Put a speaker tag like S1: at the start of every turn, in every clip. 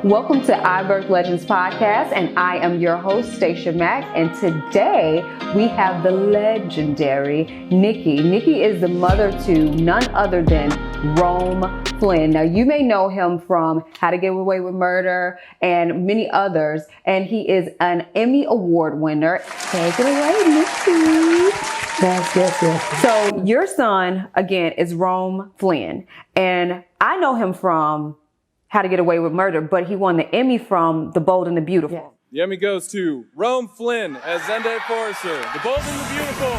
S1: Welcome to I Birth Legends podcast, and I am your host, Stacia Mack, and today we have the legendary Nikki. Nikki is the mother to none other than Flynn. Now, you may know him from How to Get Away with Murder and many others, and he is an Emmy Award winner. Take it away, Nikki.
S2: Yes.
S1: So your son, again, is Flynn, and I know him from How to Get Away with Murder, but he won the Emmy from The Bold and the Beautiful.
S3: Yeah. The Emmy goes to Flynn as Zendaya Forrester, The Bold and the Beautiful.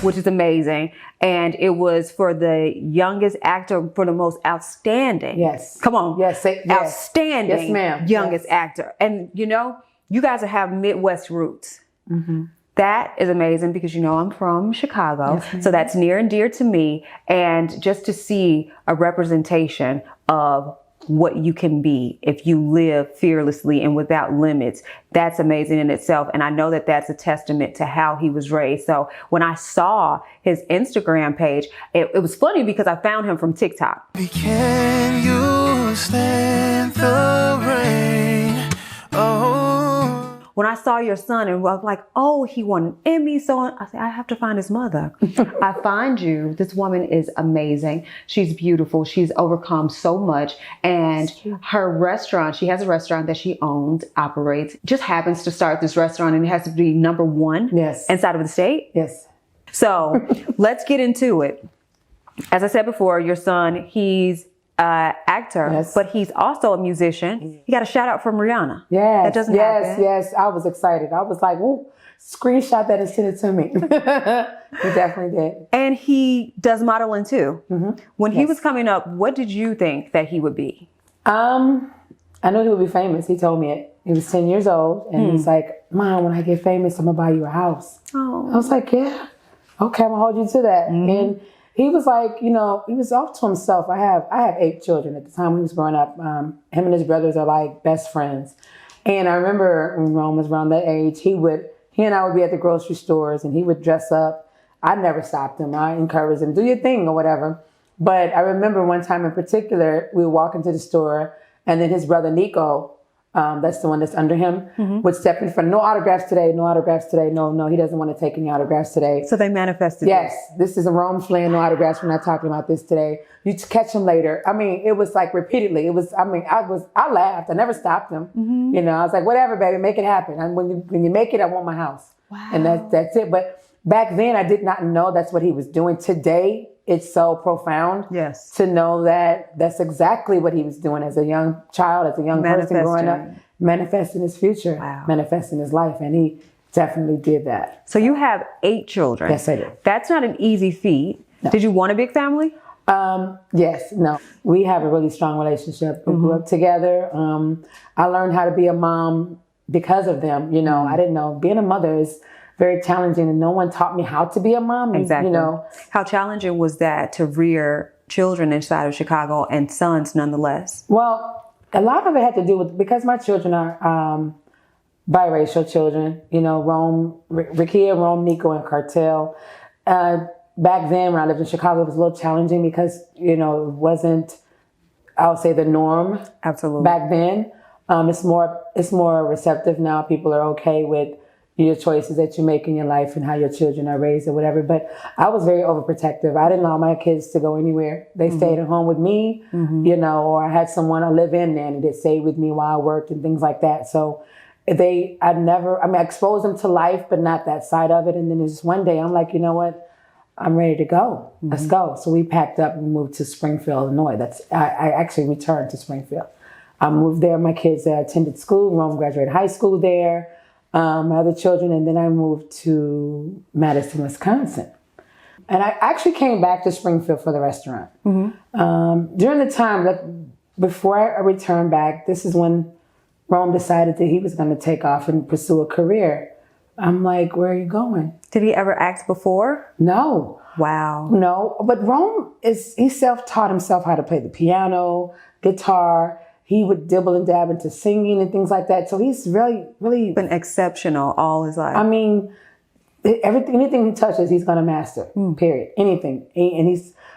S1: Which is amazing. And it was for the youngest actor for the most outstanding.
S2: Yes.
S1: Come on.
S2: Yes.
S1: Outstanding.
S2: Yes, ma'am.
S1: Youngest actor. And you know, you guys have Midwest roots.
S2: Mm-hmm.
S1: That is amazing because, you know, I'm from Chicago.
S2: Yes,
S1: so that's near and dear to me. And just to see a representation of what you can be if you live fearlessly and without limits, that's amazing in itself. And I know that that's a testament to how he was raised. So when I saw his Instagram page, it was funny because I found him from TikTok.
S4: Can you stand the rain? Oh.
S1: When I saw your son and I was like, oh, he won an Emmy, so on. I said, I have to find his mother. I find you. This woman is amazing. She's beautiful. She's overcome so much. And her restaurant, she has a restaurant that she owns, operates, just happens to start this restaurant, and it has to be number one inside of the state.
S2: Yes.
S1: So let's get into it. As I said before, your son, he's actor, but he's also a musician. He got a shout out from Rihanna.
S2: Yes.
S1: That doesn't happen.
S2: Yes. I was excited. I was like, "Ooh, screenshot that and send it to me." He definitely did.
S1: And he does modeling too.
S2: Mm-hmm.
S1: When he was coming up, what did you think that he would be?
S2: I knew he would be famous. He told me it. He was 10 years old, and he's like, "Mom, when I get famous, I'm gonna buy you a house." Oh. I was like, "Yeah, okay, I'm gonna hold you to that." Mm-hmm. And he was like, you know, he was off to himself. I have 8 children at the time he was growing up. Him and his brothers are like best friends. And I remember when Rome was around that age, he and I would be at the grocery stores and he would dress up. I never stopped him. I encouraged him, do your thing or whatever. But I remember one time in particular, we would walk into the store and then his brother Nico, that's the one that's under him, would step in front. No autographs today. No, he doesn't want to take any autographs today.
S1: So they manifested.
S2: Yes, this is a Flynn, no autographs. We're not talking about this today. You catch him later. I mean, it was like repeatedly. I laughed. I never stopped him. Mm-hmm. You know, I was like, whatever, baby, make it happen. And when you make it, I want my house. Wow. And that's it. But back then, I did not know that's what he was doing. Today, it's so profound to know that that's exactly what he was doing as a young child, as a young person growing up, manifesting his future, manifesting his life. And he definitely did that.
S1: So you have 8 children.
S2: Yes, I did.
S1: That's not an easy feat. No. Did you want a big family?
S2: Yes, no. We have a really strong relationship. We grew up together. I learned how to be a mom because of them. You know, I didn't know. Being a mother is very challenging, and no one taught me how to be a mom.
S1: Exactly.
S2: You know,
S1: how challenging was that to rear children inside of Chicago and sons nonetheless?
S2: Well, a lot of it had to do with, because my children are biracial children, you know, Rakia, Nico, and Cartel. Back then, when I lived in Chicago, it was a little challenging because, you know, it wasn't, I would say, the norm.
S1: Absolutely.
S2: Back then. It's more receptive now. People are okay with your choices that you make in your life and how your children are raised or whatever. But I was very overprotective. I didn't allow my kids to go anywhere. They stayed at home with me, you know, or I had someone, a live-in nanny that stayed with me while I worked and things like that. So I exposed them to life, but not that side of it. And then there's one day I'm like, you know what? I'm ready to go. Let's go. So we packed up and moved to Springfield, Illinois. I actually returned to Springfield. I moved there. My kids attended school. Rome graduated high school there. My other children, and then I moved to Madison, Wisconsin. And I actually came back to Springfield for the restaurant. During the time, before I returned back, this is when Rome decided that he was going to take off and pursue a career. I'm like, where are you going?
S1: Did he ever act before?
S2: No.
S1: Wow.
S2: No, but Rome he self-taught himself how to play the piano, guitar. He would dibble and dab into singing and things like that. So he's really, really
S1: been exceptional all his life.
S2: I mean, everything, anything he touches, he's going to master, period. Anything. And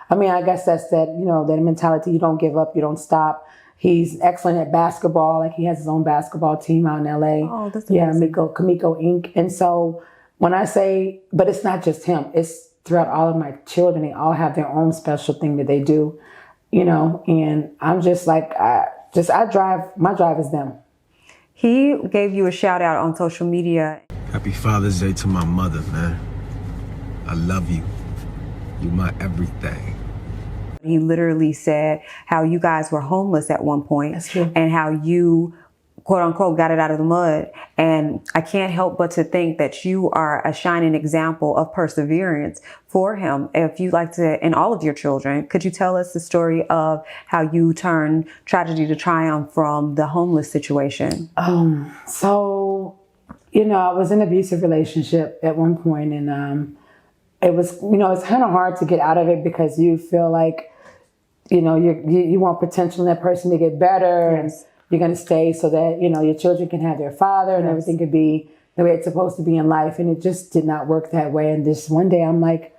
S2: I guess that's that, that mentality. You don't give up, you don't stop. He's excellent at basketball. Like, he has his own basketball team out in LA.
S1: Oh, that's amazing.
S2: Kamiko Inc. And so when I say, but it's not just him, it's throughout all of my children. They all have their own special thing that they do, and I'm just like, my drive is them.
S1: He gave you a shout out on social media.
S5: Happy Father's Day to my mother, man. I love you. You're my everything.
S1: He literally said how you guys were homeless at one point.
S2: That's true.
S1: And how you, quote unquote, got it out of the mud. And I can't help but to think that you are a shining example of perseverance for him. If you'd like to, and all of your children, could you tell us the story of how you turned tragedy to triumph from the homeless situation?
S2: So, I was in an abusive relationship at one point, and it was, it's kind of hard to get out of it because you feel like, you want potential in that person to get better, and you're going to stay so that, your children can have their father and everything could be the way it's supposed to be in life. And it just did not work that way. And this one day I'm like,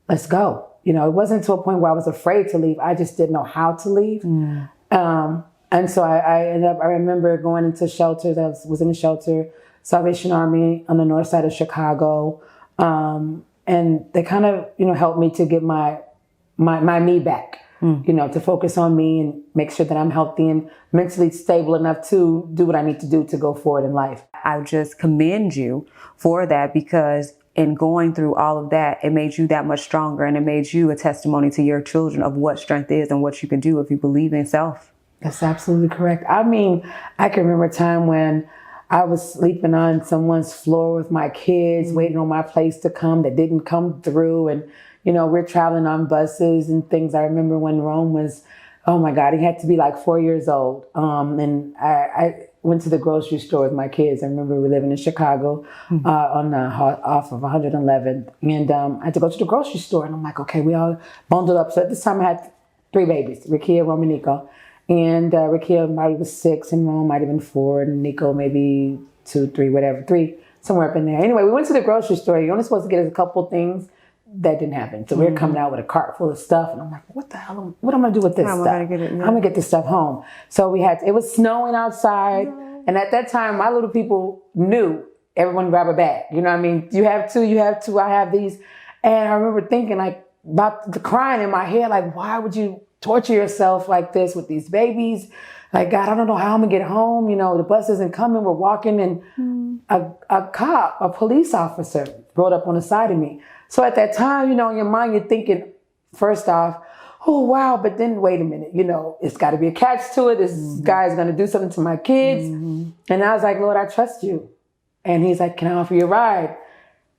S2: let's go. It wasn't to a point where I was afraid to leave. I just didn't know how to leave. And so I remember going into shelters. I was in a shelter, Salvation Army on the north side of Chicago. And they kind of, helped me to get my me back. To focus on me and make sure that I'm healthy and mentally stable enough to do what I need to do to go forward in life.
S1: I just commend you for that, because in going through all of that, it made you that much stronger, and it made you a testimony to your children of what strength is and what you can do if you believe in self.
S2: That's absolutely correct. I can remember a time when I was sleeping on someone's floor with my kids, waiting on my place to come that didn't come through. And we're traveling on buses and things. I remember when Rome was, oh my God, he had to be like 4 years old. And I went to the grocery store with my kids. I remember we were living in Chicago off of 111th. And I had to go to the grocery store. And I'm like, okay, we all bundled up. So at this time I had 3 babies, Rikia, Rome, and Nico. And Rikia might was 6 and Rome might have been 4. And Nico maybe 2, 3, whatever, 3, somewhere up in there. Anyway, we went to the grocery store. You're only supposed to get us a couple things. That didn't happen. So we were coming out with a cart full of stuff, and I'm like, what the hell? What am I gonna do with this stuff? I'm gonna get this stuff home. So it was snowing outside, and at that time, my little people knew everyone grab a bag. You know what I mean? You have two, I have these. And I remember thinking about the crying in my head, like, why would you torture yourself like this with these babies? Like, God, I don't know how I'm gonna get home. The bus isn't coming. We're walking, and a police officer rode up on the side of me. So at that time, in your mind, you're thinking, first off, oh, wow, but then wait a minute, it's got to be a catch to it. This guy's going to do something to my kids. And I was like, Lord, I trust you. And he's like, can I offer you a ride?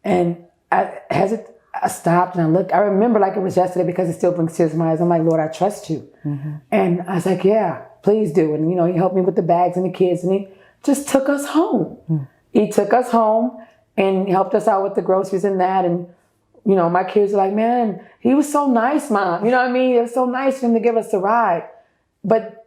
S2: And I stopped and I looked. I remember like it was yesterday because it still brings tears to my eyes. I'm like, Lord, I trust you. And I was like, yeah, please do. And, he helped me with the bags and the kids, and he just took us home. He took us home and helped us out with the groceries and that. And my kids were like, man, he was so nice, Mom. You know what I mean? It was so nice for him to give us a ride. But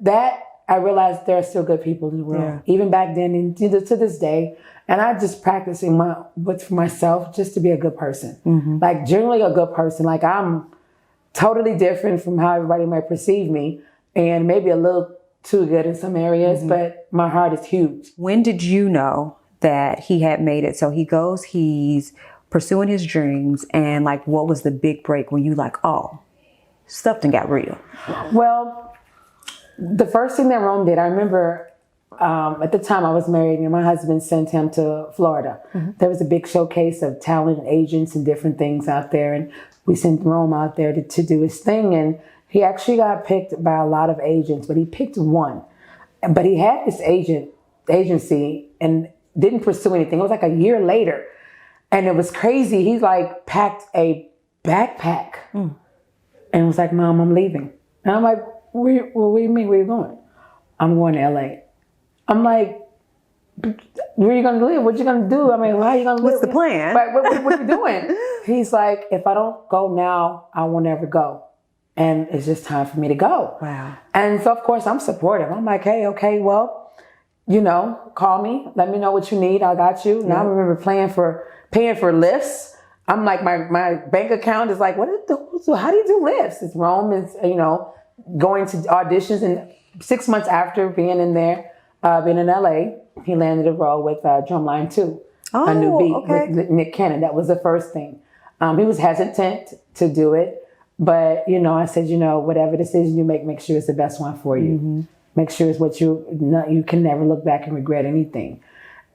S2: I realized there are still good people in the world, even back then and to this day. And I just practicing what's for myself, just to be a good person. Like, generally a good person. Like, I'm totally different from how everybody might perceive me, and maybe a little too good in some areas, but my heart is huge.
S1: When did you know that he had made it? So he's pursuing his dreams, and what was the big break when you oh, stuff done got real?
S2: Well, the first thing that Rome did, I remember at the time I was married and my husband sent him to Florida. There was a big showcase of talent agents and different things out there, and we sent Rome out there to do his thing, and he actually got picked by a lot of agents, but he picked one. But he had this agency and didn't pursue anything. It was like a year later. And it was crazy. He packed a backpack and was like, Mom, I'm leaving. And I'm like, what do you mean? Where are you going? I'm going to LA. I'm like, where are you going to live? What you going to do? I mean, how are you going to live?
S1: What's the plan?
S2: Right, what are you doing? He's like, if I don't go now, I will never go. And it's just time for me to go.
S1: Wow.
S2: And so, of course, I'm supportive. I'm like, hey, okay, well, call me. Let me know what you need. I got you. And I remember paying for lifts. I'm like, my bank account is like, how do you do lifts? It's Rome is, going to auditions. And 6 months after being in there, being in LA, he landed a role with Drumline 2, a new beat with Nick Cannon. That was the first thing. He was hesitant to do it. But, I said, whatever decision you make sure it's the best one for you. Mm-hmm. Make sure it's what you can never look back and regret anything.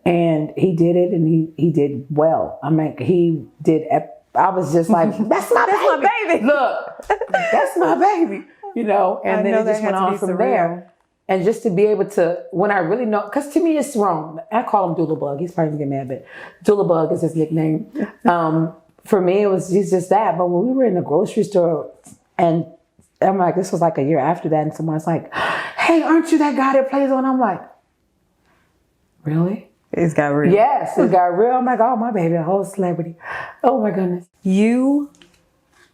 S2: And he did it, and he did well. I mean, he did. I was just like, that's my baby. Look, that's my baby, and then it just went on from there. And just to be able to, when I really know, because to me it's wrong. I call him Doula Bug. He's probably gonna get mad, but Doula Bug is his nickname. For me, he's just that. But when we were in the grocery store, and I'm like, this was like a year after that, and someone's like, hey, aren't you that guy that plays on? I'm like, really?
S1: It's got real.
S2: Yes, it got real. I'm like, oh, my baby, a whole celebrity. Oh, my goodness.
S1: You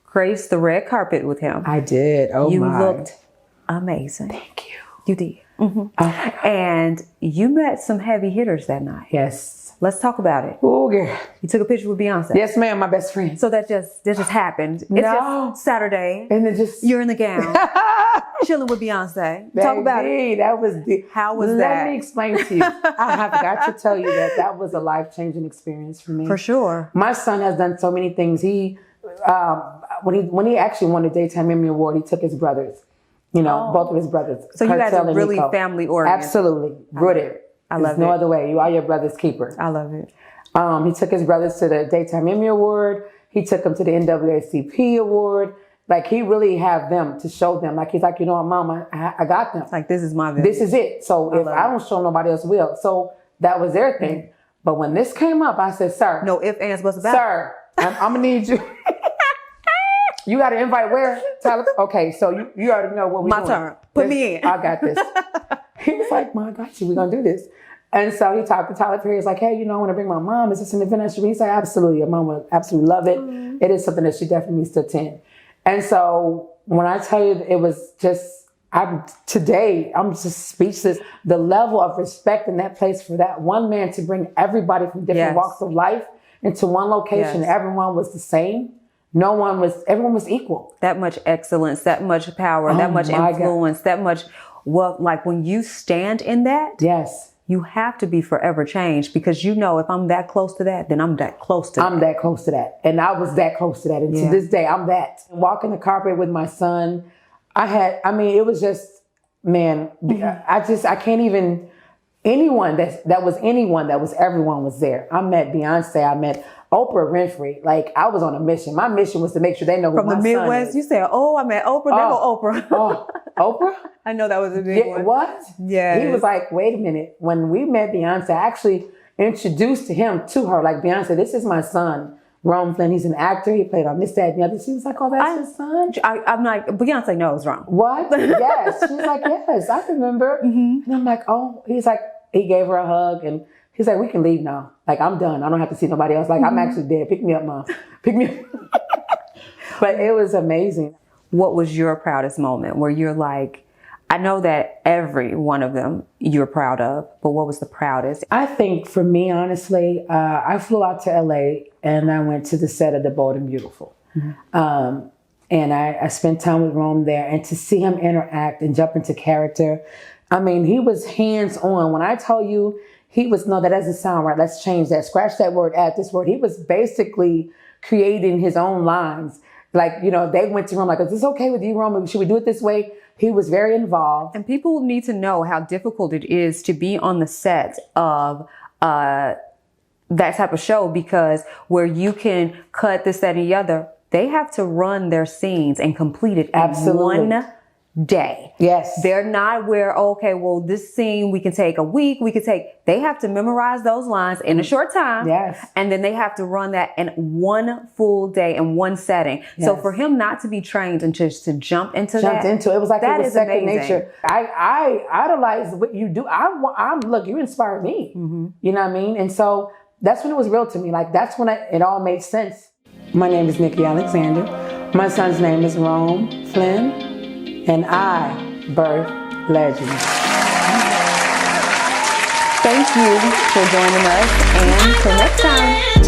S1: graced the red carpet with him.
S2: I did. Oh,
S1: you
S2: my.
S1: You looked amazing.
S2: Thank you.
S1: You did. Mm-hmm. And you met some heavy hitters that night.
S2: Yes.
S1: Let's talk about it.
S2: Oh, girl.
S1: You took a picture with Beyonce.
S2: Yes, ma'am, my best friend.
S1: So that just happened. It's just Saturday.
S2: And it just...
S1: You're in the gown. Chilling with Beyonce. Talk about it.
S2: That was
S1: how was that?
S2: Let me explain to you. I have got to tell you that was a life-changing experience for me.
S1: For sure.
S2: My son has done so many things. He, when he actually won the Daytime Emmy Award, he took his brothers. Both of his brothers.
S1: So you guys are really family oriented.
S2: Absolutely. Rooted. I love it. There's no other way. You are your brother's keeper.
S1: I love it.
S2: He took his brothers to the Daytime Emmy Award. He took them to the NAACP Award. Like, he really have them to show them. Like, he's like, Mom, I got them.
S1: Like, this is my vision.
S2: This is it. So if I don't show, nobody else will. So that was their thing. Mm-hmm. But when this came up, I said, sir.
S1: No ifs, ands, buts about.
S2: Sir, I'm going to need you. You got to invite where? Tyler? Okay, so you already know what we're doing.
S1: My turn. Put me in.
S2: I got this. He was like, Mom, I got you. We're going to do this. And so he talked to Tyler Perry. He's like, hey, I want to bring my mom. Is this an event I should be? He's like, absolutely. Your mom would absolutely love it. Mm-hmm. It is something that she definitely needs to attend. And so when I tell you, it was just, I'm just speechless. The level of respect in that place for that one man to bring everybody from different walks of life into one location. Yes. Everyone was the same. Everyone was equal. That
S1: much excellence, that much power, that much influence, that much, like when you stand in that.
S2: Yes.
S1: You have to be forever changed because if I'm that close to that, then I'm that close to that.
S2: I'm that close to that. And I was that close to that. And to this day, I'm that. Walking the carpet with my son, it was just, man, I can't even, anyone that was everyone was there. I met Beyonce, I met Oprah Winfrey. Like, I was on a mission. My mission was to make sure they know who my son is. From the Midwest,
S1: you said, I met Oprah. There go Oprah.
S2: Oprah?
S1: I know that was a big one.
S2: What? Yeah. He was like, wait a minute. When we met Beyonce, I actually introduced him to her. Like, Beyonce, this is my son, Romeflynn. He's an actor. He played on this, that, and the other. She was like, oh, that's his son?
S1: I'm like, Beyonce knows wrong.
S2: What? Yes. She's like, yes, I remember. Mm-hmm. And I'm like, oh. He's like, he gave her a hug and he's like, we can leave now. Like, I'm done. I don't have to see nobody else. Like, I'm actually dead. Pick me up, Mom. Pick me up. But it was amazing.
S1: What was your proudest moment where you're like, I know that every one of them you're proud of, but what was the proudest?
S2: I think for me, honestly, I flew out to LA and I went to the set of The Bold and Beautiful. Mm-hmm. And I spent time with Rome there, and to see him interact and jump into character. I mean, he was hands-on. When I tell you, he was, no, that doesn't sound right. Let's change that. Scratch that word, add this word. He was basically creating his own lines. Like, they went to Rome like, is this okay with you, Rome? Should we do it this way? He was very involved.
S1: And people need to know how difficult it is to be on the set of that type of show, because where you can cut this, that, and the other, they have to run their scenes and complete it in one day.
S2: Yes.
S1: They're not where, okay, well, this scene we can take a week, they have to memorize those lines in a short time.
S2: Yes.
S1: And then they have to run that in one full day in one setting. Yes. So for him not to be trained and just to jump into
S2: it was like it was second nature. I idolize what you do. Look, you inspired me. Mm-hmm. You know what I mean? And so that's when it was real to me. Like, that's when it all made sense. My name is Nickey Alexander. My son's name is Rome Flynn. And I birth legends.
S1: Thank you for joining us, and till next time.